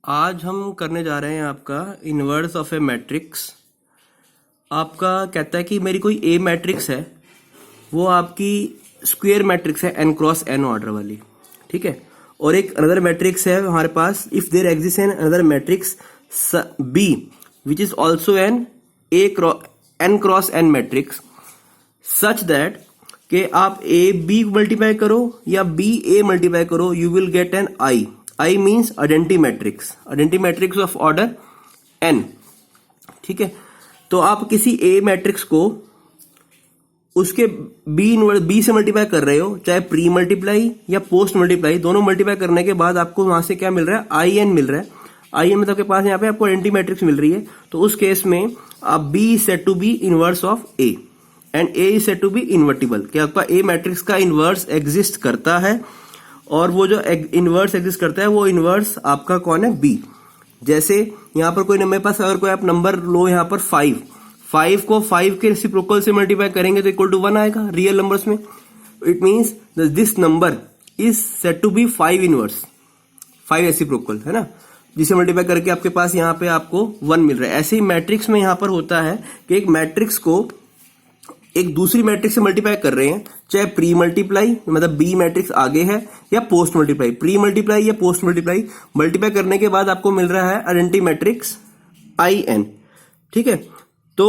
आज हम करने जा रहे हैं आपका इनवर्स ऑफ ए मैट्रिक्स। आपका कहता है कि मेरी कोई ए मैट्रिक्स है, वो आपकी स्क्वायर मैट्रिक्स है एन क्रॉस एन ऑर्डर वाली, ठीक है। और एक अनदर मैट्रिक्स है हमारे पास, if there exist an another matrix B which is also an N cross N matrix such that कि आप ए बी मल्टीप्लाई करो या बी ए मल्टीप्लाई करो, you will get N I. I means identity matrix of order N, ठीक है। तो आप किसी ए मैट्रिक्स को उसके बी से मल्टीप्लाई कर रहे हो, चाहे प्री मल्टीप्लाई या पोस्ट मल्टीप्लाई, दोनों मल्टीप्लाई करने के बाद आपको वहां से क्या मिल रहा है, आई एन मिल रहा है। आई एन मतलब के पास यहाँ पे आपको आइडेंटी मैट्रिक्स मिल रही है। तो उस केस में आप B is said to B inverse of A and A is said to be invertible, कि आपका ए मैट्रिक्स का इनवर्स एग्जिस्ट करता है, और वो जो इनवर्स एग्जिस्ट करता है वो इनवर्स आपका कौन है, बी। जैसे यहां पर कोई मेरे पास अगर कोई आप नंबर लो, यहां पर 5 को 5 के रेसिप्रोकल से मल्टीप्लाई करेंगे तो इक्वल टू 1 आएगा रियल नंबर्स में। It means this number is said to be 5 inverse, 5 reciprocal है ना, जिसे मल्टीप्लाई करके आपके पास यहाँ पे आपको 1 मिल रहा है। ऐसे ही मैट्रिक्स में यहां पर होता है कि एक मैट्रिक्स को एक दूसरी मैट्रिक्स से मल्टीप्लाई कर रहे हैं, चाहे प्री मल्टीप्लाई मतलब बी मैट्रिक्स आगे है या पोस्ट मल्टीप्लाई, प्री मल्टीप्लाई या पोस्ट मल्टीप्लाई करने के बाद आपको मिल रहा है आइडेंटिटी मैट्रिक्स आई एन, ठीक है। तो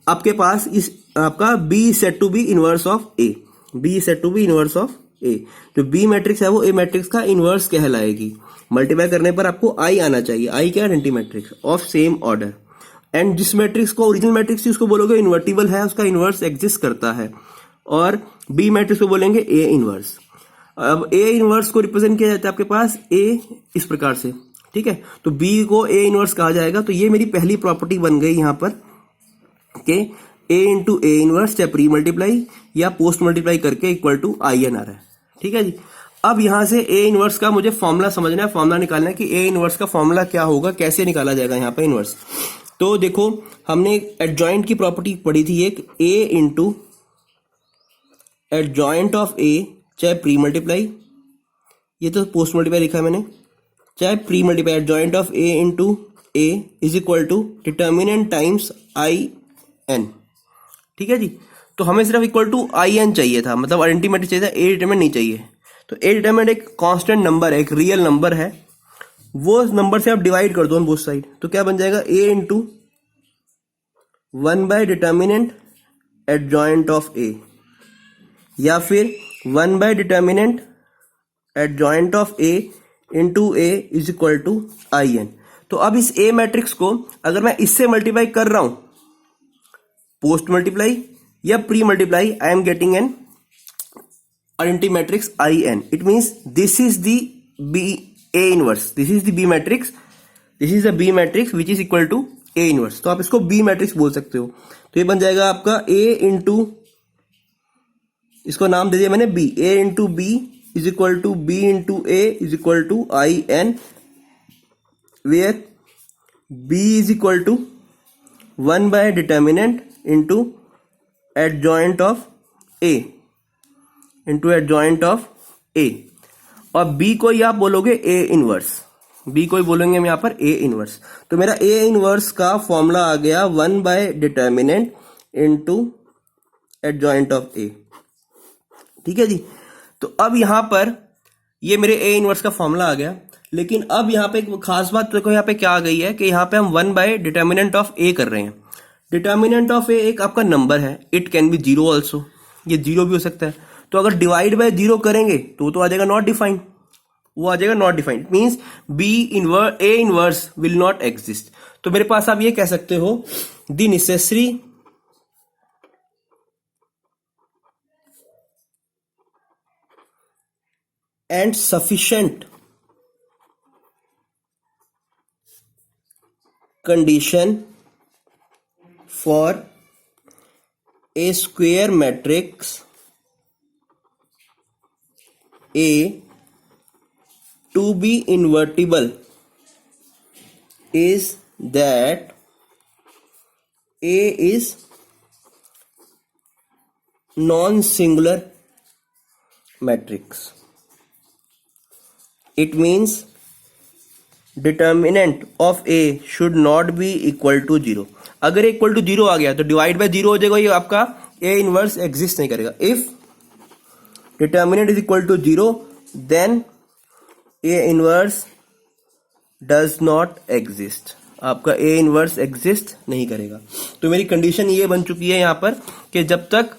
आपके पास इस आपका B set to B inverse of A, B set to B inverse of A. जो बी मैट्रिक्स है वो ए मैट्रिक्स का इनवर्स कहलाएगी। मल्टीप्लाई करने पर आपको आई आना चाहिए। आई क्या, identity matrix of same order. And जिस मैट्रिक्स को ओरिजिनल मैट्रिक्स उसको बोलोगे इन्वर्टिबल है, उसका इनवर्स एग्जिस्ट करता है। और बी मैट्रिक्स को बोलेंगे ए इनवर्स। अब ए इनवर्स को रिप्रेजेंट किया जाता है आपके पास ए इस प्रकार से, ठीक है। तो बी को ए इनवर्स कहा जाएगा। तो ये मेरी पहली प्रॉपर्टी बन गई यहां पर कि ए इंटू ए इनवर्स, चाहे प्री मल्टीप्लाई या पोस्ट मल्टीप्लाई करके इक्वल टू आई एन आ रहा है, ठीक है जी। अब यहां से ए इनवर्स का मुझे फॉर्मूला समझना है, फॉर्मूला निकालना है कि ए इनवर्स का फॉर्मूला क्या होगा, कैसे निकाला जाएगा यहाँ पे इनवर्स। तो देखो हमने एडजॉइंट की प्रॉपर्टी पढ़ी थी एक, ए इंटू एडजॉइंट ऑफ ए, चाहे प्री मल्टीप्लाई, ये तो पोस्ट मल्टीप्लाई लिखा है मैंने, चाहे pre multiply, adjoint of A into A is equal to determinant times I n, ठीक है जी। तो हमें सिर्फ इक्वल टू आई एन चाहिए था, मतलब आइडेंटिटी मैट्रिक्स चाहिए था, ए डिटर्मिनेंट नहीं चाहिए। तो ए डिटर्मिनेंट एक कांस्टेंट नंबर है, एक रियल नंबर है, वो नंबर से आप डिवाइड कर दो बोथ साइड, तो क्या बन जाएगा, A into 1 by determinant adjoint of A, या फिर 1 by determinant adjoint of A into A is equal to I N. तो अब इस ए मैट्रिक्स को अगर मैं इससे मल्टीप्लाई कर रहा हूं, पोस्ट मल्टीप्लाई या pre multiply, I am getting an identity matrix I n. It means this is the B A inverse, this is the B matrix, this is the B matrix which is equal to A inverse. तो आप इसको B matrix बोल सकते हो। तो ये बन जाएगा आपका ए इंटू, इसको नाम दे दिया मैंने B, A into B is equal to B into A is equal to I N, where B is equal to 1 by determinant into adjoint of A, into adjoint of A. और B को ही आप बोलोगे A inverse, B को ही बोलेंगे हम यहाँ पर ए inverse. तो मेरा ए इनवर्स का फॉर्मूला आ गया 1 by determinant into adjoint of A, ठीक है जी। तो अब यहां पर ये मेरे ए इनवर्स का फॉर्मूला आ गया। लेकिन अब यहाँ पे एक खास बात देखो, यहाँ पे क्या आ गई है कि यहाँ पे हम 1 बाय डिटर्मिनेंट ऑफ ए कर रहे हैं। डिटर्मिनेंट ऑफ ए एक आपका नंबर है, it can be zero also, ये जीरो भी हो सकता है। तो अगर डिवाइड बाय जीरो करेंगे तो आ जाएगा नॉट डिफाइंड, वो आ जाएगा not defined. It means B inverse, A inverse will not exist. तो मेरे पास आप ये कह सकते हो, the necessary and sufficient condition for a square matrix A to be invertible is that A is non-singular matrix. It means determinant of A should not be equal to zero. अगर equal to zero आ गया तो divide by zero हो जाएगा, ये आपका A inverse exist नहीं करेगा। If determinant is equal to zero then A inverse does not exist, आपका ए इनवर्स एग्जिस्ट नहीं करेगा। तो मेरी कंडीशन ये बन चुकी है यहां पर कि जब तक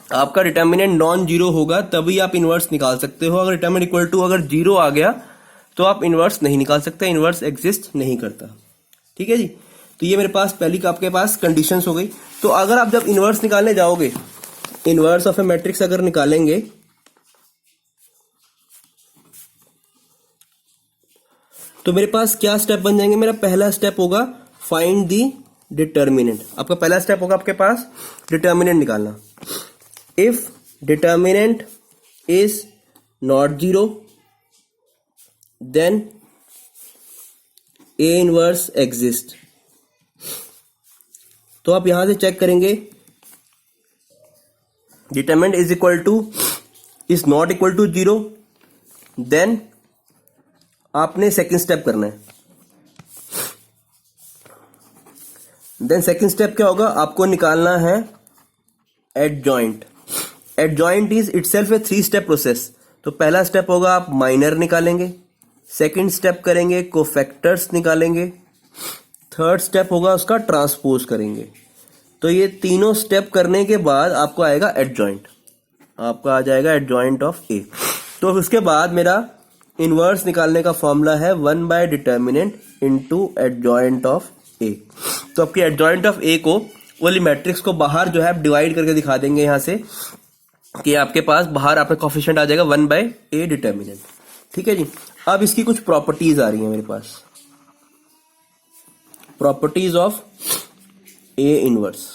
आपका डिटर्मिनेंट नॉन जीरो होगा तभी आप इनवर्स निकाल सकते हो। अगर डिटर्मिनेंट इक्वल टू अगर जीरो आ गया तो आप इनवर्स नहीं निकाल सकते, इनवर्स एग्जिस्ट नहीं करता। ठीक है जी, तो ये मेरे पास पहली आपके पास कंडीशंस हो गई। तो अगर आप जब इनवर्स निकालने जाओगे, इनवर्स ऑफ ए मैट्रिक्स अगर निकालेंगे तो मेरे पास क्या स्टेप बन जाएंगे। मेरा पहला स्टेप होगा फाइंड दी डिटर्मिनेंट। आपका पहला स्टेप होगा आपके पास डिटर्मिनेंट निकालना। If determinant is not zero then A inverse exist. तो आप यहां से चेक करेंगे, determinant is equal to is not equal to zero, then आपने सेकंड स्टेप करना है। देन सेकंड स्टेप क्या होगा, आपको निकालना है adjoint. Adjoint is itself A 3 step process. तो पहला स्टेप होगा आप माइनर निकालेंगे, सेकंड स्टेप करेंगे कोफैक्टर्स निकालेंगे, थर्ड स्टेप होगा उसका ट्रांसपोज करेंगे। तो ये तीनों स्टेप करने के बाद आपको आएगा एडजॉइंट, आपका आ जाएगा एडजॉइंट ऑफ ए। तो उसके बाद मेरा इनवर्स निकालने का फॉर्मूला है 1 by determinant into adjoint of A. तो आपकी एडजॉइंट ऑफ ए को वाली मैट्रिक्स को बाहर जो है डिवाइड करके दिखा देंगे यहां से कि आपके पास बाहर आपका कोफिशिएंट आ जाएगा 1 बाय ए डिटर्मिनेंट। ठीक है जी, अब इसकी कुछ प्रॉपर्टीज आ रही है मेरे पास, प्रॉपर्टीज ऑफ ए इनवर्स।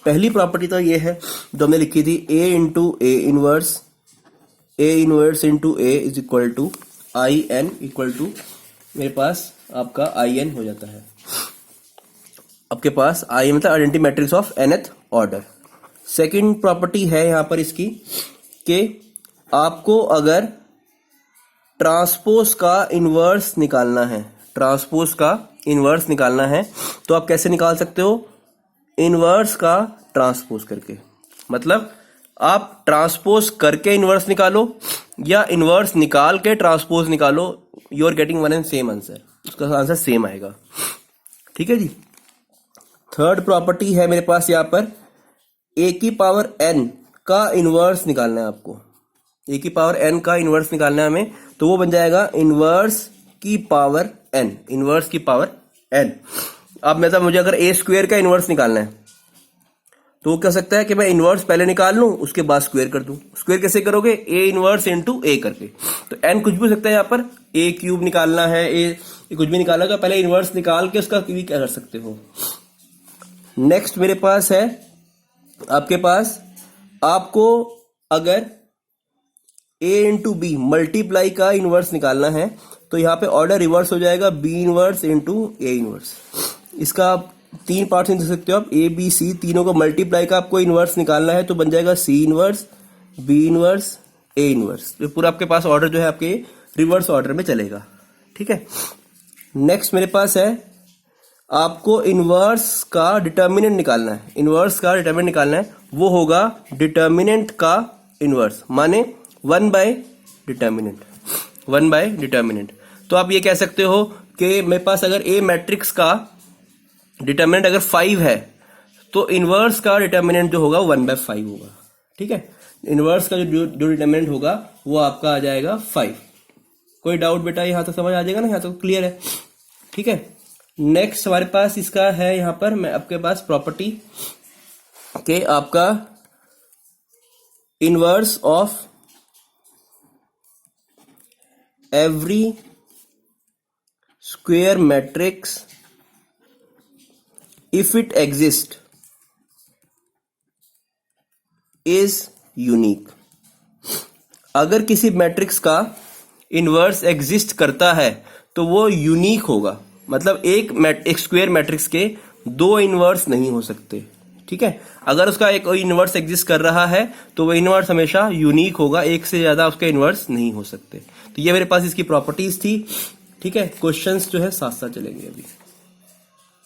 पहली प्रॉपर्टी तो ये है जो हमने लिखी थी, A into A inverse, A inverse into A is equal to I N equal to, मेरे पास आपका आई एन हो जाता है। आपके पास आई मतलब identity matrix of nth order. Second property है यहां पर इसकी कि आपको अगर ट्रांसपोज का इनवर्स निकालना है, ट्रांसपोज का इनवर्स निकालना है तो आप कैसे निकाल सकते हो, इनवर्स का ट्रांसपोज करके। मतलब आप ट्रांसपोज करके इनवर्स निकालो या इनवर्स निकाल के ट्रांसपोज निकालो, you are getting one and same answer, उसका आंसर सेम आएगा। ठीक है जी। थर्ड प्रॉपर्टी है मेरे पास यहां पर, ए की पावर एन का इनवर्स निकालना है आपको, ए की पावर एन का इनवर्स निकालना है हमें, तो वो बन जाएगा इनवर्स की पावर एन, इनवर्स की पावर एन। अब मतलब मुझे अगर ए स्क्वायर का इनवर्स निकालना है तो वो कह सकता है कि मैं इनवर्स पहले निकाल लूं उसके बाद स्क्वायर कर दूं। स्क्वायर कैसे करोगे, ए इनवर्स इनटू ए करके। तो एन कुछ भी हो सकता है, यहां पर ए क्यूब निकालना है, ए कुछ भी निकालना है, पहले इनवर्स निकाल के उसका भी क्या कर सकते हो। नेक्स्ट मेरे पास है आपके पास, आपको अगर ए इंटू बी मल्टीप्लाई का इनवर्स निकालना है तो यहां पे ऑर्डर रिवर्स हो जाएगा, B inverse into A inverse. इसका आप 3 पार्ट्स में दे सकते हो आप, ए बी सी तीनों को मल्टीप्लाई का आपको इनवर्स निकालना है तो बन जाएगा C inverse, B inverse, A inverse. तो पूरा आपके पास ऑर्डर जो है आपके रिवर्स ऑर्डर में चलेगा। ठीक है। नेक्स्ट मेरे पास है, आपको इनवर्स का डिटर्मिनेंट निकालना है, इनवर्स का डिटर्मिनेंट निकालना है, वो होगा डिटर्मिनेंट का इनवर्स, माने 1 बाय डिटर्मिनेंट, 1 बाय डिटर्मिनेंट। तो आप ये कह सकते हो कि मेरे पास अगर ए मैट्रिक्स का डिटर्मिनेंट अगर 5 है तो इनवर्स का डिटर्मिनेंट जो होगा 1/5 होगा। ठीक है, इनवर्स का जो डिटर्मिनेंट होगा वो आपका आ जाएगा 5। कोई डाउट बेटा, यहां तक समझ आ जाएगा ना, यहां तक क्लियर है। ठीक है। नेक्स्ट हमारे पास इसका है यहां पर मैं आपके पास प्रॉपर्टी के आपका inverse of every square matrix if it exists is unique। अगर किसी मैट्रिक्स का इनवर्स एग्जिस्ट करता है तो वो यूनिक होगा, मतलब एक स्क्वायर मैट्रिक्स के 2 इनवर्स नहीं हो सकते। ठीक ठीक है। अगर उसका एक इनवर्स एग्जिस्ट कर रहा है तो वो इनवर्स हमेशा यूनिक होगा, एक से ज्यादा उसके इनवर्स नहीं हो सकते। तो ये मेरे पास इसकी प्रॉपर्टीज थी, ठीक है। क्वेश्चंस जो है साथ साथ चलेंगे अभी।